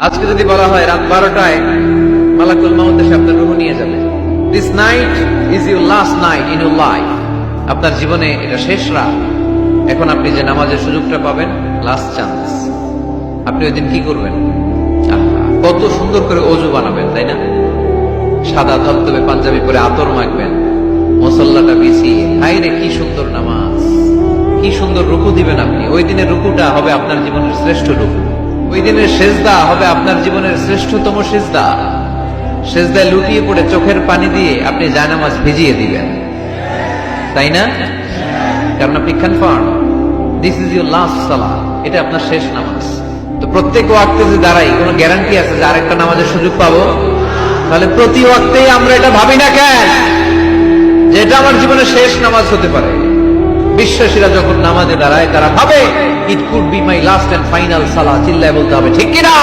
আজকে যদি বলা হয় রাত 12টায় মালাকুল মাউত এসে আপনার রূহ নিয়ে যাবে, this night is your last night in your life, আপনার জীবনে এটা শেষ রাত, এখন আপনি যে নামাজের সুযোগটা পাবেন, লাস্ট চান্স, আপনি ওই দিন কি করবেন? কত সুন্দর করে অজু বানাবেন, তাই না? সাদা ধবধবে পাঞ্জাবি পরে আতর মাখবেন, মুসল্লাটা বিছিয়ে, হায় রে কি সুন্দর নামাজ, কি সুন্দর রুকু দিবেন আপনি। ওই দিনের রুকুটা হবে আপনার জীবনের শ্রেষ্ঠ রুকু, ওই দিনের সেজদা হবে আপনার জীবনের শ্রেষ্ঠতম সেজদা। সেজদায় লুটিয়ে পড়ে চোখের পানি দিয়ে আপনি জায়নামাজ ভিজিয়ে দিবেন, তাই না? কারণ আপনি confirm this is your last সালাহ, এটা আপনার শেষ নামাজ। তো প্রত্যেক ওয়াক্তে যে দাঁড়াই, কোনো গ্যারান্টি আছে যে আরেকটা নামাজের সুযোগ পাবো? তাহলে প্রতি ওয়াক্তেই আমরা এটা ভাবি না কেন যে এটা আমার জীবনের শেষ নামাজ হতে পারে? বিশ্বাসীরা যখন নামাজে দাঁড়ায় তারা ভাবে it could be my last and final সালাহ। চিল্লায় বলতে হবে ঠিক কিনা?